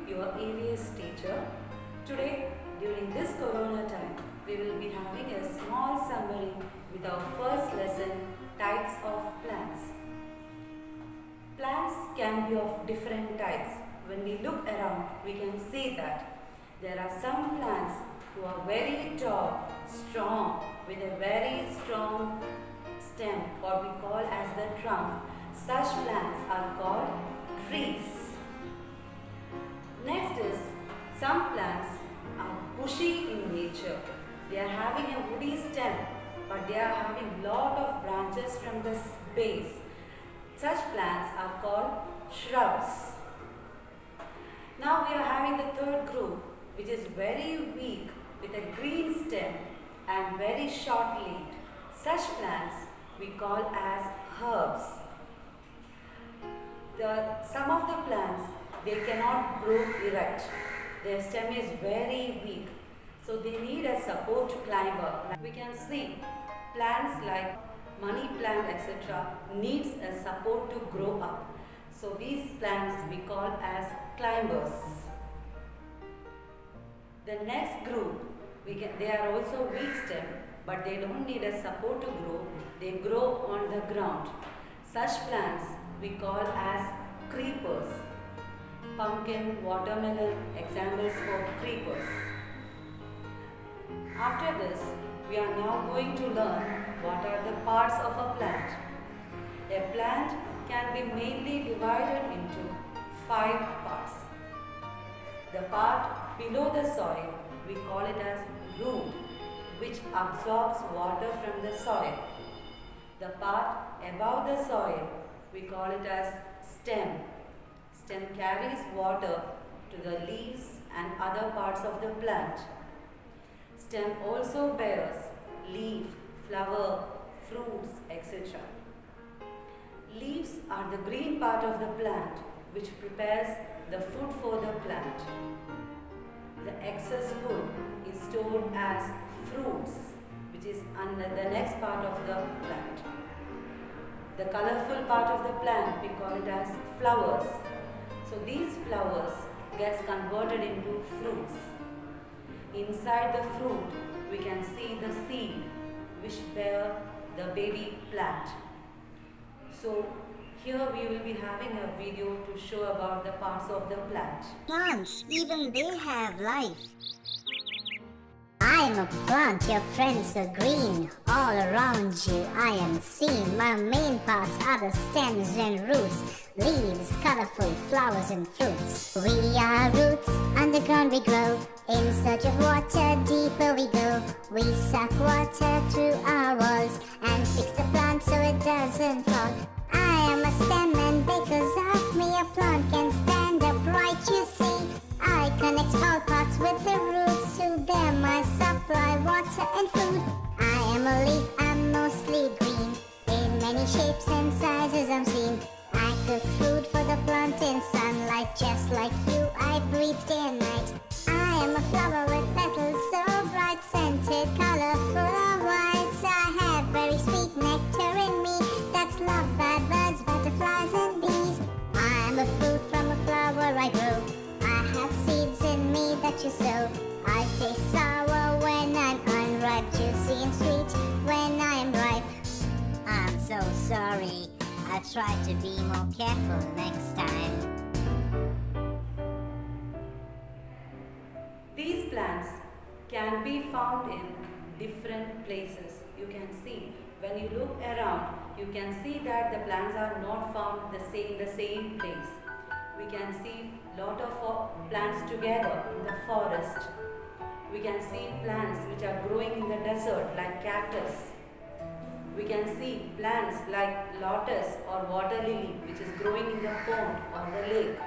your EVS teacher. Today, during this Corona time, we will be having a small summary with our first lesson, types of plants. Plants can be of different types. When we look around, we can see that there are some plants who are very tall, strong, with a very strong stem, what we call as the trunk. Such plants are called trees. Next is, some plants are bushy in nature. They are having a woody stem, but they are having lot of branches from the base. Such plants are called shrubs. Now we are having the third group, which is very weak with a green stem and very short leaf. Such plants we call as herbs. Some of the plants, they cannot grow erect. Their stem is very weak, so they need a support to climb up. We can see plants like money plant, etc. needs a support to grow up. So these plants we call as climbers. The next group, they are also weak stem, but they don't need a support to grow. They grow on the ground. Such plants we call as creepers. Pumpkin, watermelon, examples for creepers. After this, we are now going to learn what are the parts of a plant. A plant can be mainly divided into 5 parts. The part below the soil, we call it as root, which absorbs water from the soil. The part above the soil, we call it as stem. Stem carries water to the leaves and other parts of the plant. Stem also bears leaf, flower, fruits, etc. Leaves are the green part of the plant which prepares the food for the plant. The excess food is stored as fruits, which is under the next part of the plant. The colorful part of the plant, we call it as flowers. So these flowers gets converted into fruits. Inside the fruit, we can see the seed which bear the baby plant. So here we will be having a video to show about the parts of the plant. Plants, even they have life. I am a plant, your friends are green. All around you I am seen. My main parts are the stems and roots, leaves, colorful flowers and fruits. We are roots, underground we grow. In search of water, deeper we go. We suck water through our walls and fix the plant so it doesn't fall. I am a stem and because of me a plant can stand upright, you see. I connect all parts with the roots, to them I supply water and food. I am a leaf, I'm mostly green. In many shapes and sizes I'm seen. I cook food for the plant in sunlight, just like you I breathe day and night. I am a flower with petals so bright, scented, colorful or white. I have very sweet nectar in me that's loved by birds, butterflies and bees. I am a fruit from a flower I grow. I have seeds in me that you sow. I taste sour when I'm unripe, juicy and sweet when I am ripe. I'm so sorry. I'll try to be more careful next time. These plants can be found in different places. You can see, when you look around, you can see that the plants are not found the same place. We can see lot of plants together in the forest. We can see plants which are growing in the desert like cactus. We can see plants like lotus or water lily which is growing in the pond or the lake.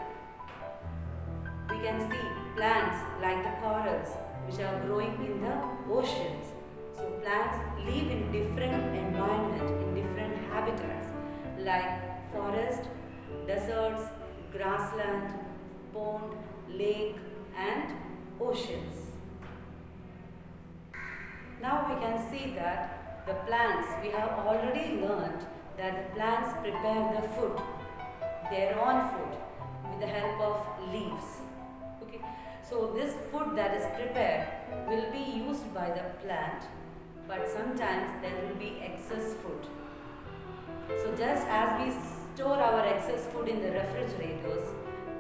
We can see plants like the corals which are growing in the oceans. So plants live in different environment, in different habitats like forest, deserts, grassland, pond, lake and oceans. Now we can see that the plants, we have already learned that the plants prepare the food, their own food, with the help of leaves. food that is prepared will be used by the plant, but sometimes there will be excess food. So just as we store our excess food in the refrigerators,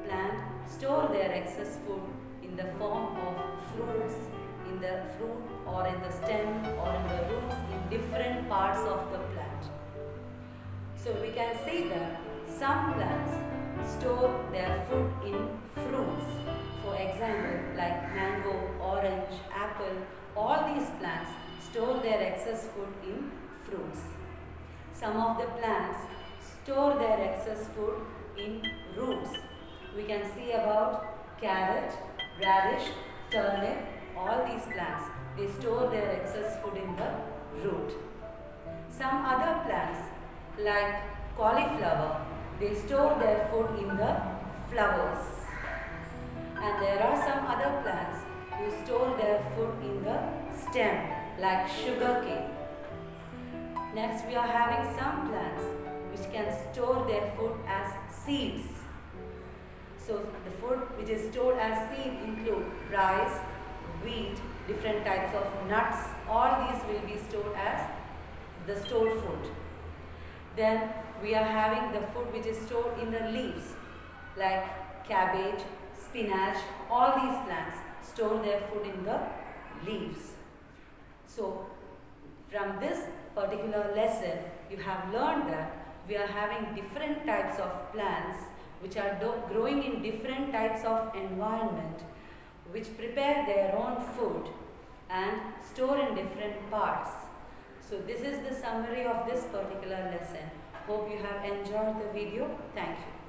plants store their excess food in the form of fruits, in the fruit or in the stem or in the roots in different parts of the plant. So we can see that some plants store their food in fruits. For example, like mango, orange, apple, all these plants store their excess food in fruits. Some of the plants store their excess food in roots. We can see about carrot, radish, turnip, all these plants, they store their excess food in the root. Some other plants like cauliflower, they store their food in the flowers. And there are some other plants who store their food in the stem like sugarcane. Next, we are having some plants which can store their food as seeds. So the food which is stored as seed include rice, wheat, different types of nuts. All these will be stored as the stored food. Then we are having the food which is stored in the leaves like cabbage, spinach. All these plants store their food in the leaves. So from this particular lesson, you have learned that we are having different types of plants which are growing in different types of environment, which prepare their own food and store in different parts. So this is the summary of this particular lesson. Hope you have enjoyed the video. Thank you.